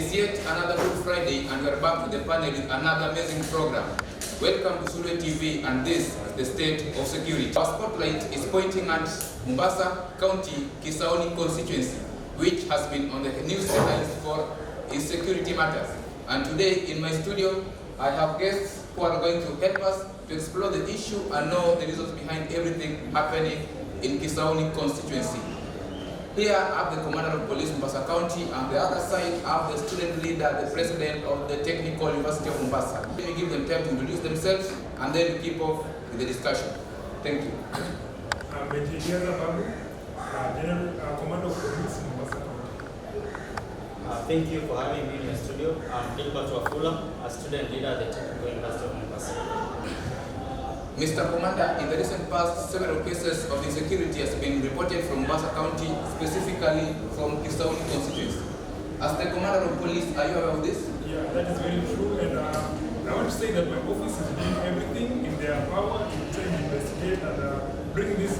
is yet another Good Friday, and we are back to the panel with another amazing program. Welcome to Sule TV, and this is the state of security. Our spotlight is pointing at Mombasa County Kisauni constituency, which has been on the news headlines for its security matters. And today in my studio, I have guests who are going to help us to explore the issue and know the reasons behind everything happening in Kisauni constituency. Here I have the Commander of Police Mombasa County, and the other side I have the student leader, the president of the Technical University of Mombasa. Let me give them time to introduce themselves and then we keep off with the discussion. Thank you. I'm Engineer Babu, General Commander of Police Mombasa County. Thank you for having me in your studio. I'm Gilbert Wafula, a student leader at the Technical University of Mombasa. Mr. Commander, in the recent past, several cases of insecurity has been reported from Mombasa County, specifically from Kisauni constituency. As the Commander of Police, are you aware of this? Yeah, that is very true, and I want to say that my office is doing everything in their power to try to investigate and bring this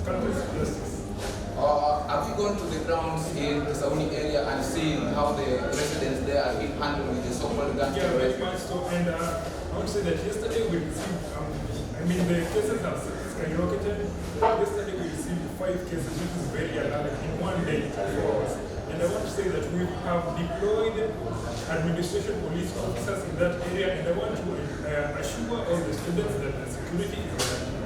country to justice. Have you gone to the grounds in Kisauni area and seen how the residents there are being handled with the so-called gun Yeah, very terrorism? much so, and I want to say that yesterday we received, the cases have skyrocketed. Yesterday we received 5 cases, which is very alarming in one day, 4 hours. And I want to say that we have deployed administration police officers in that area, and I want to assure all the students that the security is reliable.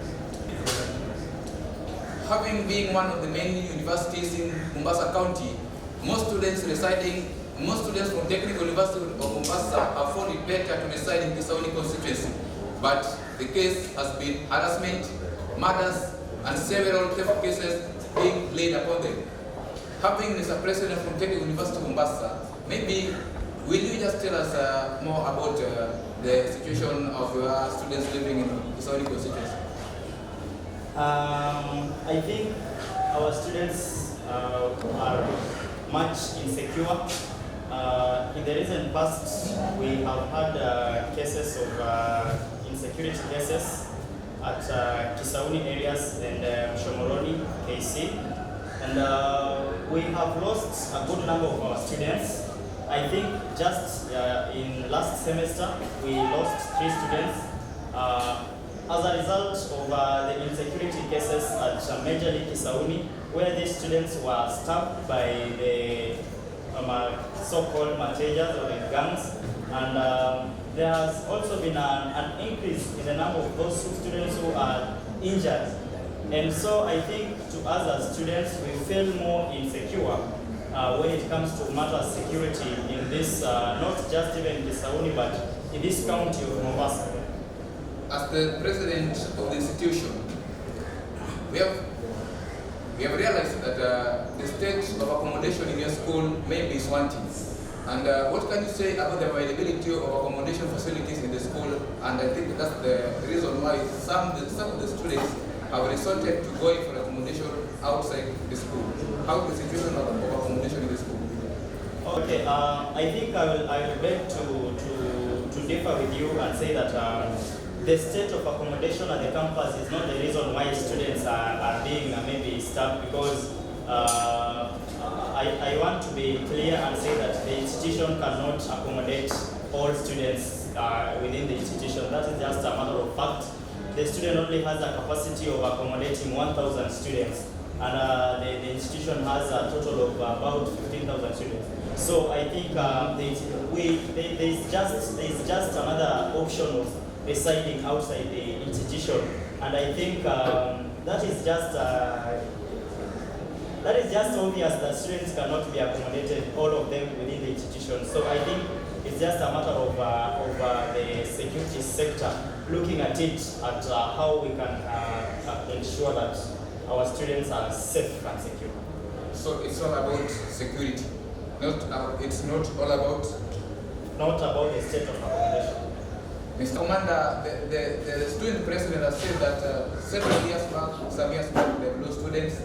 Having been one of the main universities in Mombasa County, most students from Technical University of Mombasa have found it better to reside in Kisauni constituency. But the case has been harassment, murders, and several theft cases being laid upon them. Having Mr. President from Technical University of Mombasa, maybe will you just tell us more about the situation of your students living in Kisauni constituency? I think our students are much insecure. In the recent past, we have had cases of insecurity cases at Kisauni areas and Shomoroni, KC. And we have lost a good number of our students. I think just in last semester, we lost 3 students. As a result of the insecurity cases at majorly Kisauni, where these students were stabbed by the so-called materials or the gangs, and there has also been an increase in the number of those students who are injured. And so I think to us as students, we feel more insecure when it comes to matters security in this, not just even Kisauni, but in this county of Mombasa. As the president of the institution, we have realized that the state of accommodation in your school maybe is wanting. And what can you say about the availability of accommodation facilities in the school? And I think that's the reason why some of the students have resorted to going for accommodation outside the school. How is the situation of accommodation in the school? Okay, I think I will beg to differ with you and say that the state of accommodation at the campus is not the reason why students are being maybe stabbed, because I want to be clear and say that the institution cannot accommodate all students within the institution. That is just a matter of fact. The student only has a capacity of accommodating 1,000 students, and the institution has a total of about 15,000 students. So I think there is just another option of residing outside the institution, and I think that is just obvious that students cannot be accommodated, all of them within the institution. So I think it's just a matter of the security sector looking at it, at how we can ensure that our students are safe and secure. So it's all about security. It's not all about the state of accommodation. Mr. Commander, the student president has said that some years back, they have lost students,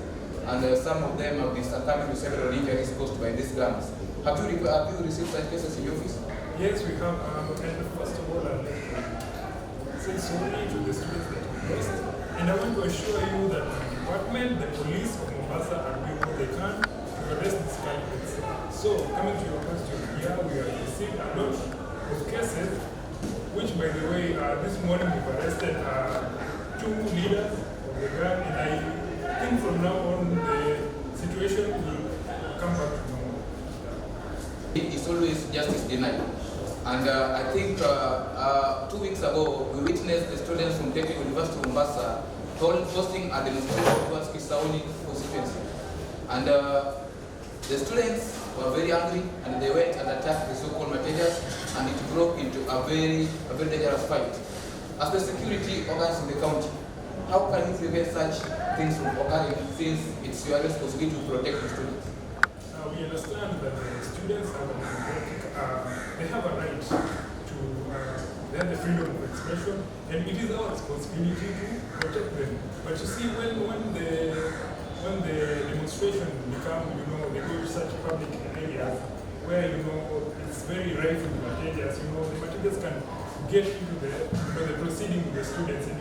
and some of them have been succumbing to several injuries caused by these gangs. Have you received such cases in your office? Yes, we have. And first of all, I'd like to say sorry to the students that we lost. And I want to assure you that the department, the police of Mombasa, are doing what they can to arrest these culprits. So, coming to your question, yeah, we have received a lot of cases, which, by the way, this morning we've arrested 2 leaders of the gang, and I think from now on the situation will come back to normal. It is always justice denied. And I think 2 weeks ago, we witnessed the students from Technical University of Mombasa hosting a demonstration towards Kisauni Conspiracy. And the students were very angry, and they went and attacked the so-called materials, and it broke into a very dangerous fight. As the security organs in the county, how can you prevent such things from occurring, since it's your responsibility to protect the students? We understand that the students are democratic. They have a right to, they have the freedom of expression, and it is our responsibility to protect them. But you see, when the demonstration become, they go to such public areas where, it's very rife with materials, the materials can get into the proceeding with the students, and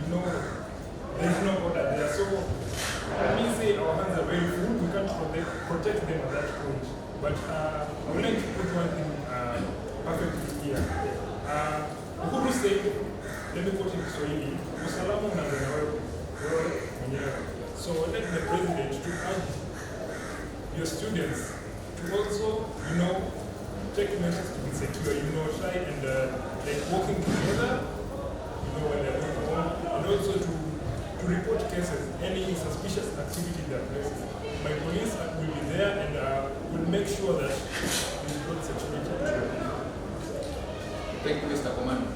there is no order there. So when we say our hands are very full, we can't protect them at that point. But I would like to put one thing perfectly here. Uhuru said, let me quote in Kiswahili, usalama unaanza na wewe mwenyewe. So let the president to urge your students to also, take measures to be secure, try and like working together, when they're going home, and also to report cases, any suspicious activity in their places. My police will be there and will make sure that we report security. Thank you, Mr. Commander.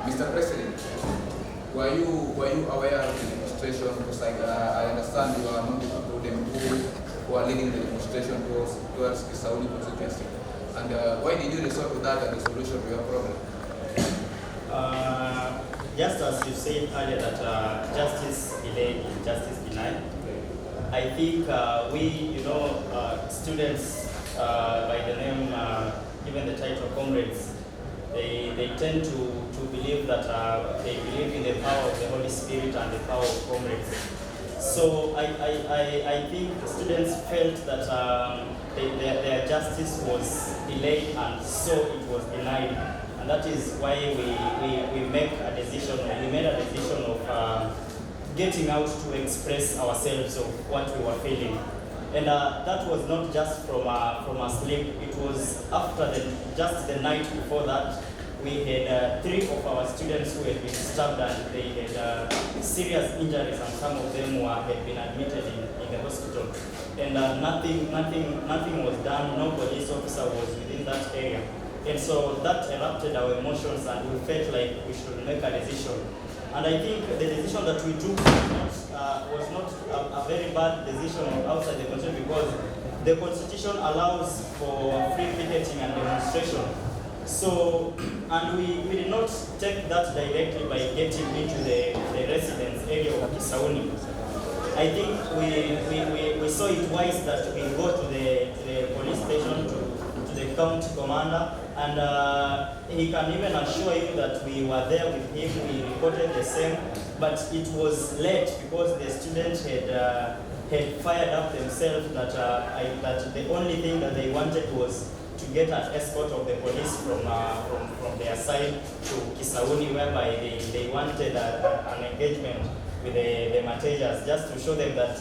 Mr. President, were you aware of the demonstration? Because I understand you are among the people who are leading the demonstration towards the Kisauni Conspiracy. And why did you resort to that as a solution to your problem? Just as you said earlier that justice delayed is justice denied, I think we, students by the name, given the title comrades, they tend to believe that they believe in the power of the Holy Spirit and the power of comrades. So I think students felt that their justice was delayed, and so it was denied. And that is why we made a decision of getting out to express ourselves of what we were feeling. And that was not just from a sleep. It was after just the night before that, we had 3 of our students who had been stabbed, and they had serious injuries, and some of them had been admitted in the hospital. And nothing was done. No police officer was within that area. And so that erupted our emotions, and we felt like we should make a decision. And I think the decision that we took was not a very bad decision outside the Constitution, because the Constitution allows for free picketing and demonstration. So, and we did not take that directly by getting into the residence area of Kisauni. I think we saw it wise that we go to the police station, to the county commander, and he can even assure you that we were there with him. We reported the same, but it was late because the students had fired up themselves that the only thing that they wanted was to get an escort of the police from their side to Kisauni, whereby they wanted an engagement with the materials, just to show them that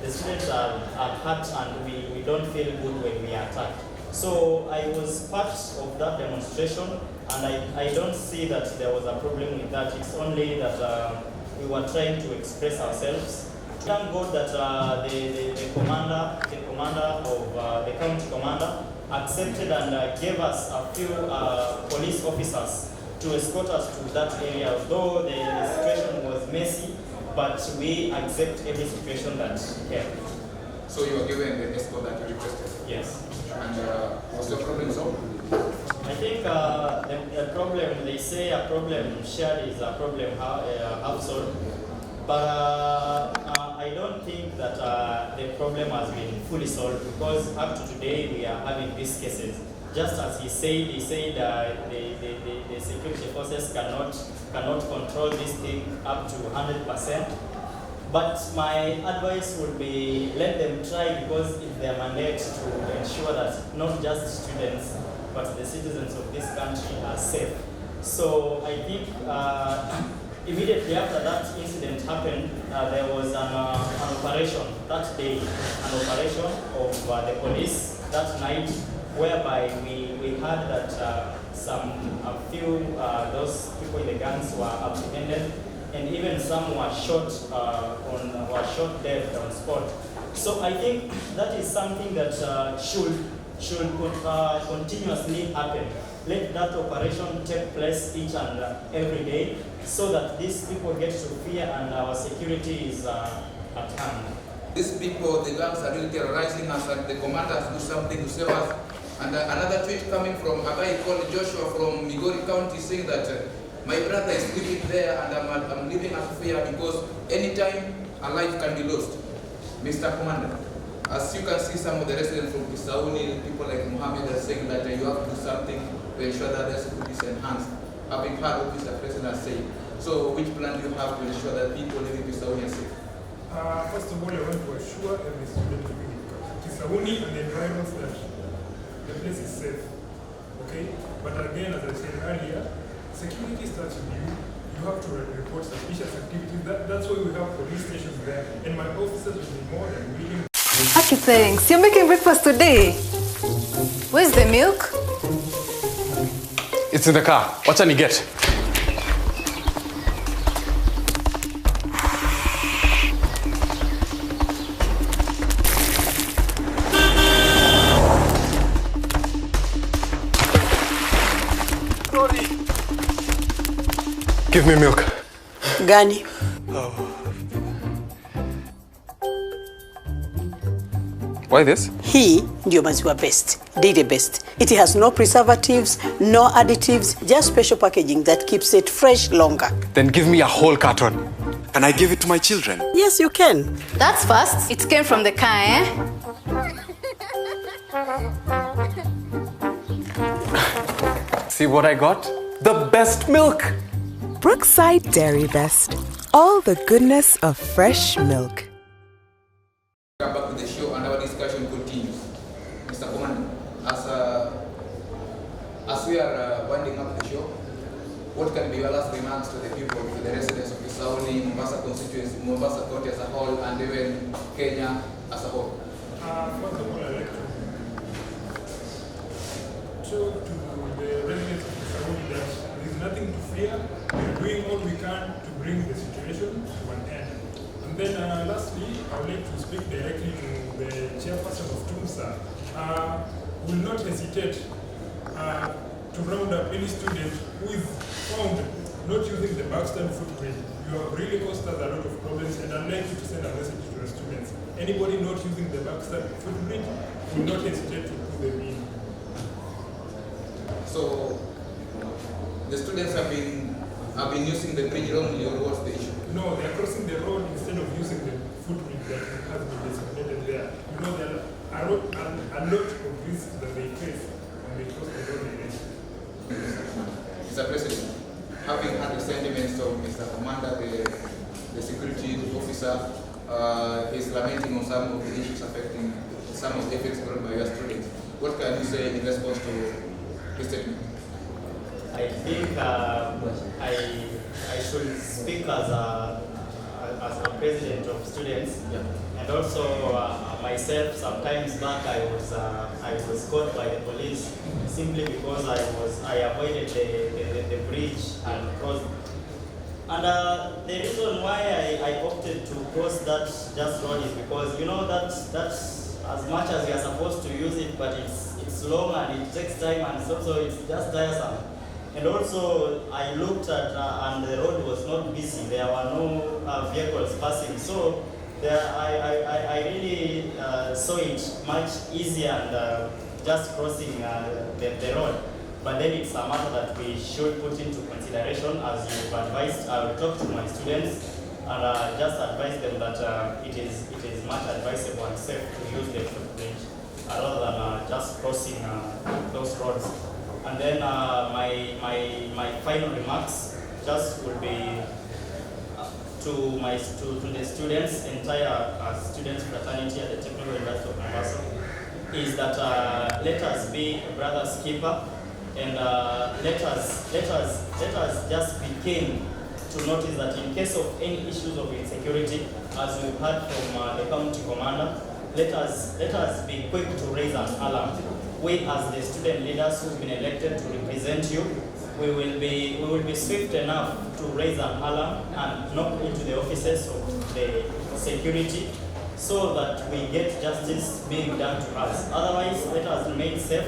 the students are hurt and we don't feel good when we are attacked. So I was part of that demonstration, and I don't see that there was a problem with that. It's only that we were trying to express ourselves. Thank God that the commander of the county commander accepted and gave us a few police officers to escort us to that area. Although the situation was messy, but we accept every situation that came. So you were given the escort that you requested? Yes. And was the problem solved? I think the problem, they say a problem shared is a problem half solved. But I don't think that the problem has been fully solved, because up to today we are having these cases. Just as he said the security forces cannot control this thing up to 100%. But my advice would be let them try, because it's their mandate to ensure that not just students but the citizens of this country are safe. So I think immediately after that incident happened, there was an operation that day, an operation of the police that night, whereby we heard that a few those people in the gangs were apprehended, and even some were shot dead on spot. So I think that is something that should continuously happen. Let that operation take place each and every day, so that these people get to fear and our security is at hand. These people, the gangs are really terrorizing us, and the commanders do something to save us. And another tweet coming from a guy called Joshua from Migori County saying that my brother is living there and I'm living at fear because anytime a life can be lost. Mr. Commander, as you can see, some of the residents from Kisauni, people like Mohammed, are saying that you have to do something to ensure that their security is enhanced. Having heard what Mr. President has said. So which plan do you have to ensure that people living in Kisauni are safe? First of all, I want to assure every student living in Kisauni and the environment that the place is safe. Okay? But again, as I said earlier, security starts with you. You have to report suspicious activities. That's why we have police stations there. And my officers will be more than willing. Happy thanks. You're making breakfast today. Where's the milk? It's in the car. What's any get? Give me milk. Gani? Why this? Hii ndio maziwa best, Dairy Best. It has no preservatives, no additives, just special packaging that keeps it fresh longer. Then give me a whole carton. Can I give it to my children? Yes, you can. That's fast. It came from the car, eh? See what I got? The best milk. Brookside Dairy Best. All the goodness of fresh milk. Come back to the show and our discussion continues. Mr. Commander, as we are winding up the show, what can be your last remarks to the people, to the residents of Kisauni, Mombasa constituency, Mombasa County as a whole, and even Kenya as a whole? First of all, I'd like to talk to the residents of Kisauni that there is nothing to fear. We're doing all we can to bring the situation to an end. And then lastly, I would like to speak directly to the chairperson of TUMSA. Will not hesitate to round up any student who is found not using the backstand footprint. You have really caused us a lot of problems, and I'd like you to send a message to the students. Anybody not using the backstand footprint will not hesitate to put them in. So the students have been using the bridge wrongly, or what's the issue? No, they are crossing the road instead of using the footprint that has been designated there. You know, there are a lot of risks that they face when they cross the road. Mr. President, having had the sentiments of Mr. Commander, the security officer, is lamenting on some of the issues affecting some of the effects brought by your students. What can you say in response to his statement? I think I should speak as a president of students, and also myself. Sometimes back I was caught by the police simply because I avoided the bridge and crossed. And the reason why I opted to cross that just road is because you know that's as much as we are supposed to use it, but it's long and it takes time, and also it's just tiresome. And also, I looked at and the road was not busy. There were no vehicles passing. So I really saw it much easier and just crossing the road. But then it's a matter that we should put into consideration, as you've advised. I will talk to my students and just advise them that it is much advisable and safe to use the footbridge rather than just crossing those roads. And then my final remarks just would be to the students, entire student fraternity at the Technical University of Mombasa, is that let us be a brother's keeper, and let us just be keen to notice that in case of any issues of insecurity, as we've heard from the county commander, let us be quick to raise an alarm. We, as the student leaders who've been elected to represent you, we will be swift enough to raise an alarm and knock into the offices of the security so that we get justice being done to us. Otherwise, let us remain safe.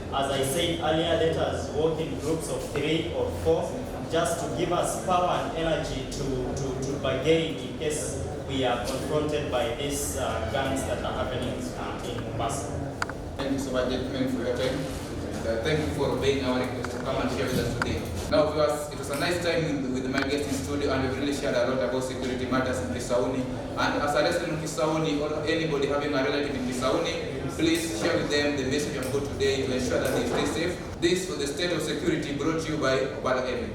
As I said earlier, let us work in groups of 3 or 4 just to give us power and energy to bargain in case we are confronted by these gangs that are happening in Mombasa. Thank you so much, gentlemen, for your time. And thank you for obeying our request to come and share with us today. Now, viewers, it was a nice time with my guest in studio, and we really shared a lot about security matters in Kisauni. And as a resident of Kisauni, or anybody having a relative in Kisauni, please share with them the message I've got today to ensure that they stay safe. This was the State of Security brought to you by Obala Emi.